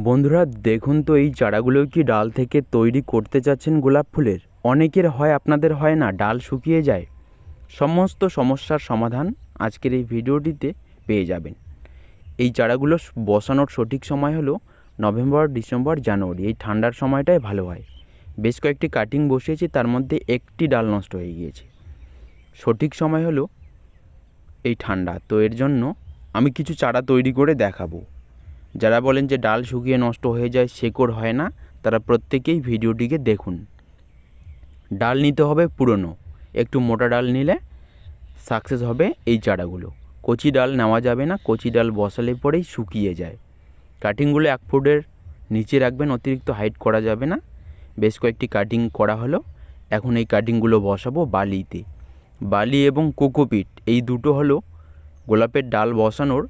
বন্ধুরা দেখুন তো, এই চারাগুলো কি ডাল থেকে তৈরি করতে চাচ্ছেন গোলাপ ফুলের? অনেকের হয়, আপনাদের হয় না, ডাল শুকিয়ে যায়। সমস্ত সমস্যার সমাধান আজকের এই ভিডিওটিতে পেয়ে যাবেন। এই চারাগুলো বসানোর সঠিক সময় হলো নভেম্বর, ডিসেম্বর, জানুয়ারি। এই ঠান্ডার সময়টাই ভালো হয়। বেশ কয়েকটি কাটিং বসিয়েছি, তার মধ্যে একটি ডাল নষ্ট হয়ে গিয়েছে। সঠিক সময় হলো এই ঠান্ডা। তো এর জন্য আমি কিছু চারা তৈরি করে দেখাবো। যারা বলেন যে ডাল শুকিয়ে নষ্ট হয়ে যায়, শেকড় হয় না, তারা প্রত্যেকেই ভিডিওটিকে দেখুন। ডাল নিতে হবে পুরনো, একটু মোটা ডাল নিলে সাকসেস হবে এই চারাগুলো। কচি ডাল নেওয়া যাবে না, কচি ডাল বসালে পরেই শুকিয়ে যায়। কাটিংগুলো 1 ফুটের নিচে রাখবেন, অতিরিক্ত হাইট করা যাবে না। বেশ কয়েকটি কাটিং করা হলো। এখন এই কাটিংগুলো বসাবো বালিতে। বালি এবং কোকোপিট, এই দুটো হলো গোলাপের ডাল বসানোর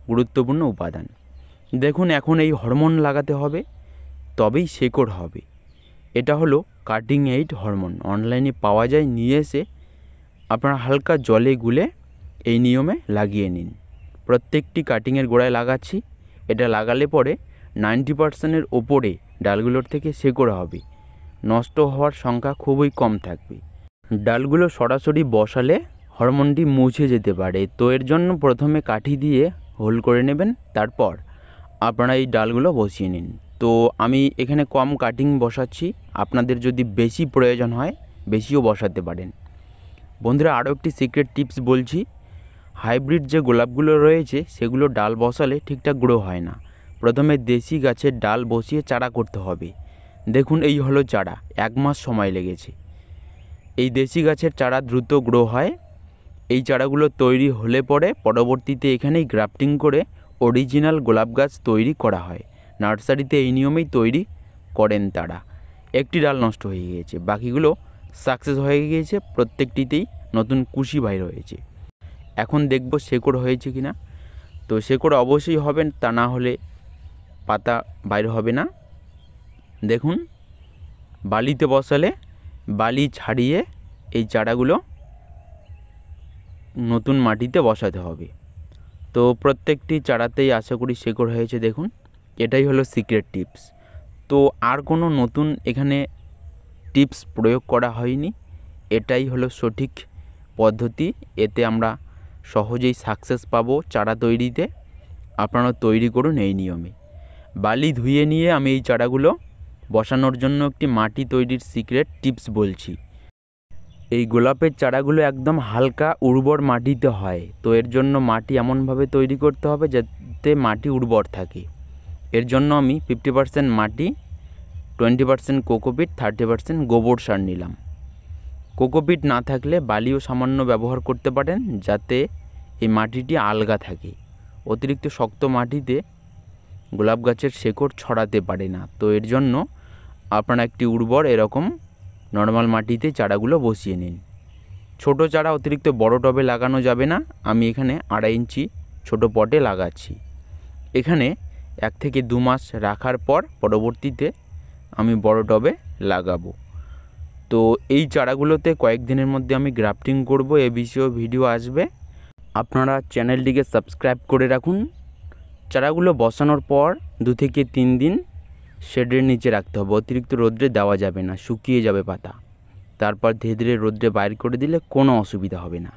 গুরুত্বপূর্ণ উপাদান। দেখুন, এখন এই হরমোন লাগাতে হবে, তবেই শেকড় হবে। এটা হলো কাটিং এইড হরমোন, অনলাইনে পাওয়া যায়। নিয়ে এসে আপনারা হালকা জলে গুলে এই নিয়মে লাগিয়ে নিন। প্রত্যেকটি কাটিংয়ের গোড়ায় লাগাচ্ছি। এটা লাগালে পরে 90%-এর ওপরে ডালগুলোর থেকে শেকড় হবে। নষ্ট হওয়ার সংখ্যা খুবই কম থাকবে। ডালগুলো সরাসরি বসালে হরমোনটি মুছে যেতে পারে। তো এর জন্য প্রথমে কাঠি দিয়ে হোল করে নেবেন, তারপর আপনারা এই ডালগুলো বসিয়ে নিন। তো আমি এখানে কম কাটিং বসাচ্ছি, আপনাদের যদি বেশি প্রয়োজন হয় বেশিও বসাতে পারেন। বন্ধুরা, আরও একটি সিক্রেট টিপস বলছি। হাইব্রিড যে গোলাপগুলো রয়েছে সেগুলো ডাল বসালে ঠিকঠাক গ্রো হয় না। প্রথমে দেশি গাছের ডাল বসিয়ে চারা করতে হবে। দেখুন, এই হলো চারা, 1 মাস সময় লেগেছে। এই দেশি গাছের চারা দ্রুত গ্রো হয়। এই চারাগুলো তৈরি হলে পরে পরবর্তীতে এখানেই গ্রাফটিং করে অরিজিনাল গোলাপ গাছ তৈরি করা হয়। নার্সারিতে এই নিয়মেই তৈরি করেন তারা। একটি ডাল নষ্ট হয়ে গিয়েছে, বাকিগুলো সাকসেস হয়ে গিয়েছে। প্রত্যেকটিতেই নতুন কুশি বাইর হয়েছে। এখন দেখব শেকড় হয়েছে কি না। তো শেকড় অবশ্যই হবেন, তা না হলে পাতা বাইর হবে না। দেখুন, বালিতে বসালে বালি ছাড়িয়ে এই চারাগুলো নতুন মাটিতে বসাতে হবে। তো প্রত্যেকটি চারাতেই আশা করি শেকড় হয়েছে। দেখুন, এটাই হলো সিক্রেট টিপস। তো আর কোনো নতুন এখানে টিপস প্রয়োগ করা হয়নি। এটাই হলো সঠিক পদ্ধতি। এতে আমরা সহজেই সাকসেস পাবো চারা তৈরিতে। আপনারা তৈরি করুন এই নিয়মে। বালি ধুয়ে নিয়ে আমি এই চারাগুলো বসানোর জন্য একটি মাটি তৈরির সিক্রেট টিপস বলছি। এই গোলাপের চারাগুলো একদম হালকা উর্বর মাটিতে হয়। তো এর জন্য মাটি এমনভাবে তৈরি করতে হবে যাতে মাটি উর্বর থাকে। এর জন্য আমি 50% মাটি, 20% কোকোপিট, 30% গোবর সার নিলাম। কোকোপিট না থাকলে বালিও সামান্য ব্যবহার করতে পারেন, যাতে এই মাটিটি আলগা থাকে। অতিরিক্ত শক্ত মাটিতে গোলাপ গাছের শেকড় ছড়াতে পারে না। তো এর জন্য আপনারা একটি উর্বর এরকম নর্মাল মাটিতে চারাগুলো বসিয়ে নিন। ছোট চারা অতিরিক্ত বড় টবে লাগানো যাবে না। আমি এখানে 2.5 ইঞ্চি ছোট পটে লাগাচ্ছি। এখানে 1 থেকে 2 মাস রাখার পর পরবর্তীতে আমি বড় টবে লাগাবো। তো এই চারাগুলোতে কয়েকদিনের মধ্যে আমি গ্রাফটিং করব, এ বিষয়েও ভিডিও আসবে। আপনারা চ্যানেলটিকে সাবস্ক্রাইব করে রাখুন। চারাগুলো বসানোর পর 2 থেকে 3 দিন শেডের নিচে রাখতে হবে। অতিরিক্ত রোদ্রে দেওয়া যাবে না, শুকিয়ে যাবে পাতা। তারপর ধীরে ধীরে রোদ্রে বাইর করে দিলে কোনো অসুবিধা হবে না।